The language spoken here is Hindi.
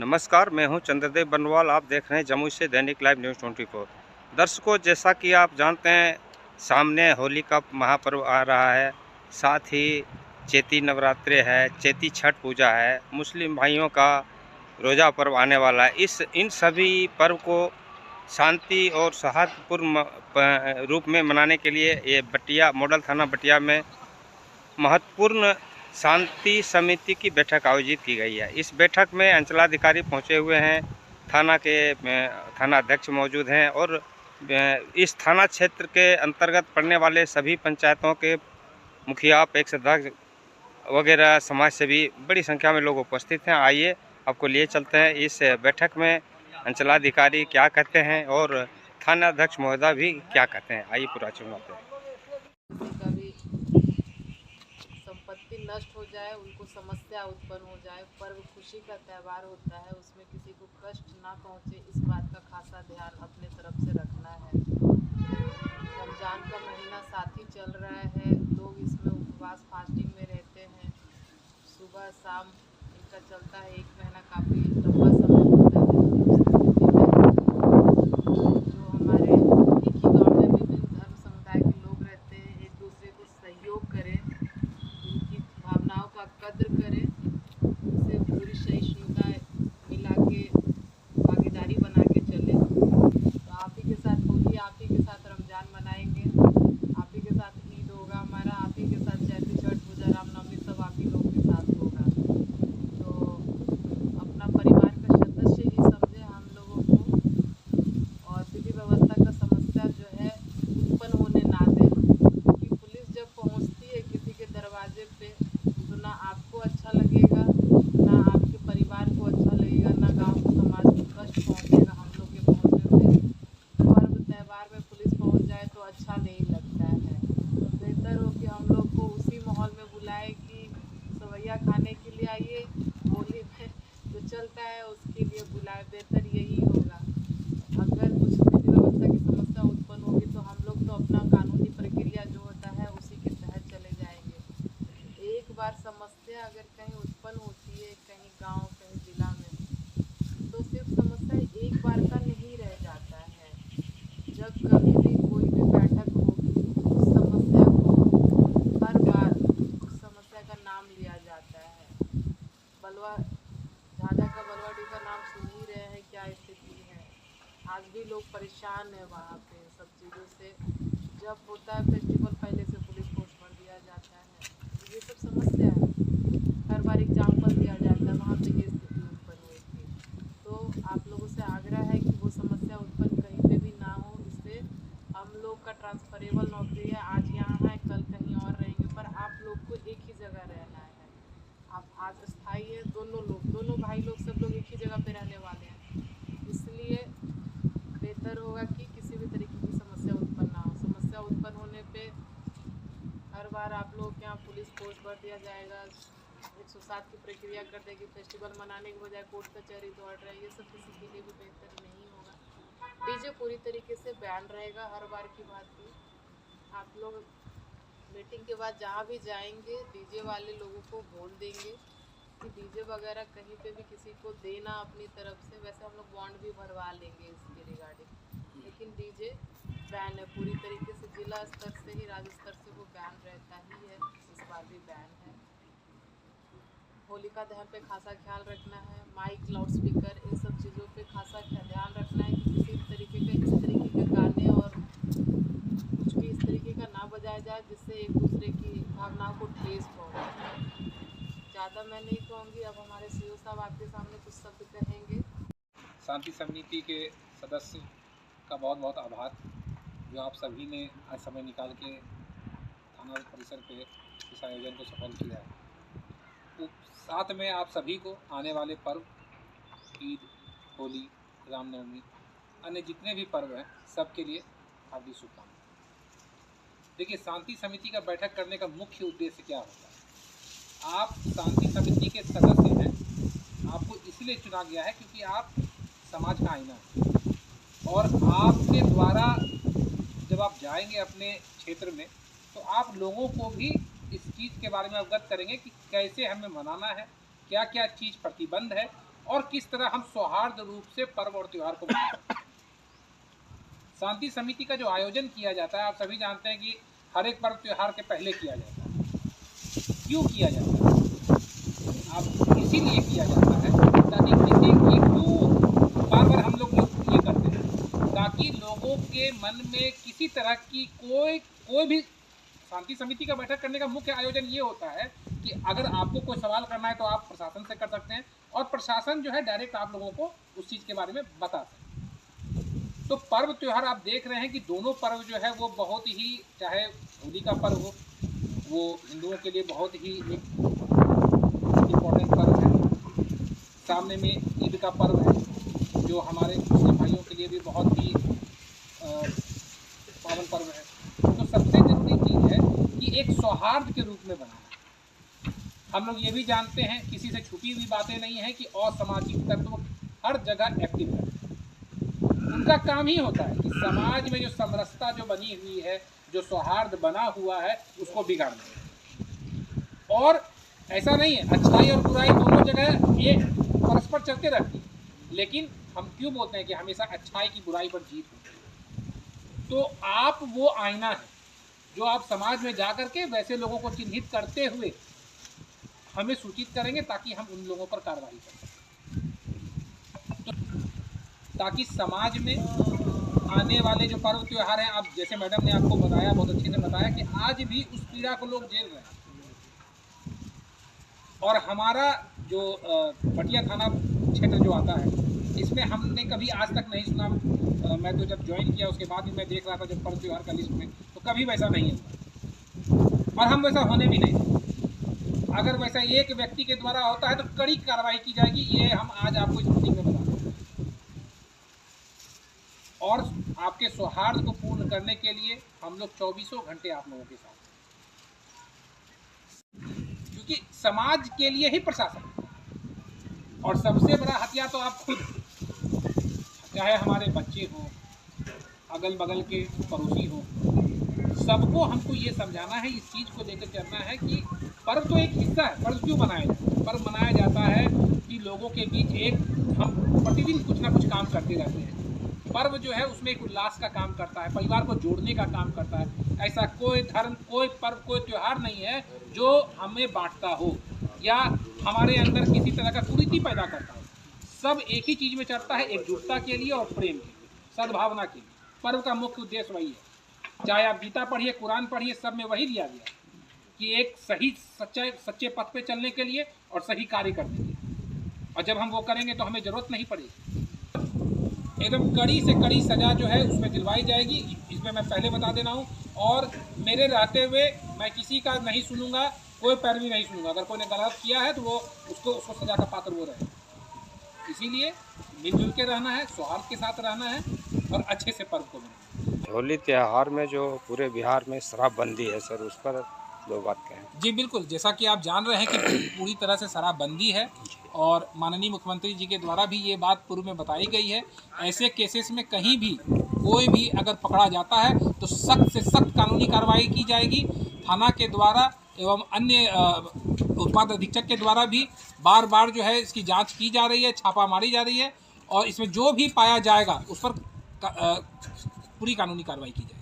नमस्कार, मैं हूं चंद्रदेव बनवाल। आप देख रहे हैं जमुई से दैनिक लाइव न्यूज़ 24। दर्शकों, जैसा कि आप जानते हैं, सामने होली का महापर्व आ रहा है। साथ ही चैती नवरात्रे है, चैती छठ पूजा है, मुस्लिम भाइयों का रोज़ा पर्व आने वाला है। इन सभी पर्व को शांति और सौहार्दपूर्ण रूप में मनाने के लिए ये बटिया मॉडल थाना बटिया में महत्वपूर्ण शांति समिति की बैठक आयोजित की गई है। इस बैठक में अंचलाधिकारी पहुंचे हुए हैं, थाना अध्यक्ष मौजूद हैं और इस थाना क्षेत्र के अंतर्गत पड़ने वाले सभी पंचायतों के मुखिया, पैक्स वगैरह समाज सेवी बड़ी संख्या में लोग उपस्थित हैं। आइए आपको लिए चलते हैं इस बैठक में अंचलाधिकारी क्या कहते हैं और थाना अध्यक्ष महोदय भी क्या कहते हैं। आइए पूरा चुनाव संपत्ति नष्ट हो जाए, उनको समस्या उत्पन्न हो जाए। पर्व खुशी का त्यौहार होता है, उसमें किसी को कष्ट ना पहुंचे, इस बात का खासा ध्यान अपने तरफ से रखना है। रमजान का महीना साथ ही चल रहा है, लोग इसमें उपवास फास्टिंग में रहते हैं। सुबह शाम इनका चलता है, एक महीना काफ़ी लंबा समय होता है। जो हमारे एक ही गाँव में विभिन्न धर्म समुदाय के लोग रहते हैं, एक दूसरे को सहयोग करें, इनकी भावनाओं का कद्र करें, इसे पूरी सहिष्णुता मिला के भागीदारी बना के चले। तो आप ही के साथ होली, आप ही के साथ रमजान मनाएंगे, आप ही के साथ ईद होगा हमारा, आप ही के साथ चैती छठ पूजा रामनवमी सब आप ही लोग के साथ होगा। तो अपना परिवार का सदस्य ही समझे हम लोगों को, और विधि व्यवस्था का समस्या जो है उत्पन्न होने ना दें, क्योंकि पुलिस जब पहुंचती है किसी के दरवाजे पे तो ना आपको अच्छा लगेगा, ना आपके परिवार को अच्छा लगेगा, ना गांव को समाज को कष्ट पहुंचेगा। हम लोग के पहुंचने से पर्व त्यौहार में पुलिस पहुंच जाए तो अच्छा नहीं लगता है। तो बेहतर हो कि हम लोग को उसी माहौल में बुलाए कि सवैया खाने के लिए आइए, होली में जो चलता है उसके लिए बुलाए, बेहतर यही होगा। अगर कुछ विधि व्यवस्था की समस्या उत्पन्न होगी तो हम लोग तो अपना कानूनी प्रक्रिया जो होता है उसी के तहत चले जाएंगे। एक बार समस्या अगर कहीं उत्पन्न होती है, कहीं गांव, कहीं जिला में, तो सिर्फ समस्या एक बार का नहीं रह जाता है। जब कभी भी कोई भी बैठक होगी, उस समस्या को हर बार उस समस्या का नाम लिया जाता है। बलवा झाझा का बलवाडी का नाम सुन ही रहे हैं, क्या स्थिति है। आज भी लोग परेशान हैं वहाँ पे सब चीज़ों से। जब होता है फेस्टिवल, पहले से पुलिस फोर्स भर दिया जाता है। ये सब समस्या है, हर बार एग्जाम्पल दिया जाता है, वहाँ पे ये स्थिति उत्पन्न हुई थी। तो आप लोगों से आग्रह है कि वो समस्या उत्पन्न कहीं पे भी ना हो। इससे हम लोग का ट्रांसफरेबल नौकरी है, आज यहाँ है कल कहीं और रहेंगे, पर आप लोग को एक ही जगह रहना है। आप आज स्थायी है, दोनों भाई लोग सब लोग एक ही जगह पे रहने वाले हैं। इसलिए बेहतर होगा कि किसी भी तरीके की समस्या उत्पन्न ना हो। समस्या उत्पन्न होने पे हर बार आप लोग के यहाँ पुलिस फोर्स भर दिया जाएगा, 107 की प्रक्रिया कर देगी, फेस्टिवल मनाने के बजाय कोर्ट कचहरी दौड़ रहे हैं। ये सब किसी के लिए भी बेहतर नहीं होगा। डीजे पूरी तरीके से बैन रहेगा हर बार की भांति। आप लोग मीटिंग के बाद जहाँ भी जाएंगे, डीजे वाले लोगों को बोल देंगे कि डीजे वगैरह कहीं पे भी किसी को देना अपनी तरफ से। वैसे हम लोग बॉन्ड भी भरवा लेंगे इसके रिगार्डिंग, लेकिन डीजे बैन है पूरी तरीके से। जिला स्तर से ही राज्य स्तर से वो बैन रहता ही है, इस बार भी बैन है। होलिका दहन पे खासा ख्याल रखना है, माइक, लाउड स्पीकर, इन सब चीज़ों पे खासा ध्यान रखना है कि किसी तरीके के इस तरीके के गाने और कुछ भी इस तरीके का ना बजाया जाए जिससे एक दूसरे की भावनाओं को ठेस पहुँचे। ज़्यादा मैं नहीं कहूँगी, अब हमारे सीओ साहब आपके सामने कुछ शब्द कहेंगे। शांति समिति के सदस्य का बहुत बहुत आभार, जो आप सभी ने आज समय निकाल के थाना परिसर पे इस आयोजन को सफल किया है। तो साथ में आप सभी को आने वाले पर्व, ईद, होली, रामनवमी, अन्य जितने भी पर्व हैं, सबके लिए हार्दिक शुभकामनाएं। देखिए, शांति समिति का बैठक करने का मुख्य उद्देश्य क्या होता है। आप शांति समिति के सदस्य हैं, आपको इसलिए चुना गया है क्योंकि आप समाज का आईना है, और आपके द्वारा जब आप जाएंगे अपने क्षेत्र में तो आप लोगों को भी इस चीज़ के बारे में अवगत करेंगे कि कैसे हमें मनाना है, क्या क्या चीज़ प्रतिबंध है और किस तरह हम सौहार्द रूप से पर्व और त्यौहार को मनाते हैं। शांति समिति का जो आयोजन किया जाता है, आप सभी जानते हैं कि हर एक पर्व त्यौहार के पहले किया जाता है। क्यों किया जाता है? आप इसीलिए किया जाता है ताकि किसी एक तो बार बार हम लोग ये करते हैं ताकि लोगों के मन में किसी तरह की कोई भी शांति समिति का बैठक करने का मुख्य आयोजन ये होता है कि अगर आपको कोई सवाल करना है तो आप प्रशासन से कर सकते हैं और प्रशासन जो है डायरेक्ट आप लोगों को उस चीज़ के बारे में बता सकते हैं। तो पर्व त्यौहार आप देख रहे हैं कि दोनों पर्व जो है वो बहुत ही, चाहे होली का पर्व हो वो हिंदुओं के लिए बहुत ही एक इम्पोर्टेंट पर्व है, सामने में ईद का पर्व है जो हमारे मुस्लिम भाइयों के लिए भी बहुत ही पावन पर्व है। तो सबसे जरूरी चीज़ है कि एक सौहार्द के रूप में बनाना। हम लोग ये भी जानते हैं, किसी से छुपी हुई बातें नहीं है कि असामाजिक तत्व हर जगह एक्टिव है। उनका काम ही होता है कि समाज में जो समरसता जो बनी हुई है, जो सौहार्द बना हुआ है, उसको बिगाड़ना। और ऐसा नहीं है, अच्छाई और बुराई दोनों जगह ये परस्पर चलते रहती है, लेकिन हम क्यों बोलते हैं कि हमेशा अच्छाई की बुराई पर जीत होती है। तो आप वो आईना है जो आप समाज में जा करके वैसे लोगों को चिन्हित करते हुए हमें सूचित करेंगे ताकि हम उन लोगों पर कार्रवाई कर सकें। तो ताकि समाज में आने वाले जो पर्व त्यौहार हैं, आप जैसे मैडम ने आपको बताया, बहुत अच्छे से बताया कि आज भी उस पीड़ा को लोग झेल रहे हैं। और हमारा जो पटिया थाना क्षेत्र जो आता है, इसमें हमने कभी आज तक नहीं सुना। मैं तो जब ज्वाइन किया उसके बाद भी मैं देख रहा था जब पर्व त्यौहार का लिस्ट में, तो कभी वैसा नहीं हुआ और हम वैसा होने भी नहीं देंगे। अगर वैसा एक व्यक्ति के द्वारा होता है तो कड़ी कार्रवाई की जाएगी, ये हम आज आपको इस मीटिंग में बता दें। और आपके सौहार्द को पूर्ण करने के लिए हम लोग 24 घंटे आप लोगों के साथ, क्योंकि समाज के लिए ही प्रशासन और सबसे बड़ा हथियार तो आप खुद, चाहे हमारे बच्चे हों, अगल बगल के पड़ोसी हों, सबको हमको ये समझाना है, इस चीज़ को लेकर चलना है कि पर्व तो एक हिस्सा है। पर्व क्यों मनाया जाता है? पर्व मनाया जाता है कि लोगों के बीच एक, हम प्रतिदिन कुछ ना कुछ काम करते रहते हैं। पर्व जो है उसमें एक उल्लास का काम करता है, परिवार को जोड़ने का काम करता है। ऐसा कोई धर्म, कोई पर्व, कोई त्यौहार नहीं है जो हमें बांटता हो या हमारे अंदर किसी तरह का कुरीति पैदा करता हो। सब एक ही चीज़ में चलता है, एकजुटता के लिए और प्रेम के लिए, सद्भावना के लिए। पर्व का मुख्य उद्देश्य वही है। चाहे आप गीता पढ़िए, कुरान पढ़िए, सब में वही दिया गया कि एक सही सच्चे पथ पे चलने के लिए और सही कार्य करने के लिए। और जब हम वो करेंगे तो हमें ज़रूरत नहीं पड़ेगी। एकदम कड़ी से कड़ी सज़ा जो है उसमें दिलवाई जाएगी, इसमें मैं पहले बता दे रहा हूँ। और मेरे रहते हुए मैं किसी का नहीं सुनूंगा, कोई पैरवी नहीं सुनूंगा। अगर कोई ने गलत किया है तो वो उसको सज़ा का पात्र वो रहे। इसीलिए मिलजुल के रहना है, सौहार्द के साथ रहना है और अच्छे से पर्व को मनाना। होली त्यौहार में जो पूरे बिहार में शराबबंदी है सर, उस पर दो बात कहें। जी बिल्कुल, जैसा कि आप जान रहे हैं कि पूरी तरह से शराबबंदी है और माननीय मुख्यमंत्री जी के द्वारा भी ये बात पूर्व में बताई गई है। ऐसे केसेस में कहीं भी कोई भी अगर पकड़ा जाता है तो सख्त से सख्त कानूनी कार्रवाई की जाएगी। थाना के द्वारा एवं अन्य उत्पाद अधीक्षक के द्वारा भी बार बार जो है इसकी जांच की जा रही है, छापा मारी जा रही है और इसमें जो भी पाया जाएगा उस पर पूरी कानूनी कार्रवाई की जाएगी।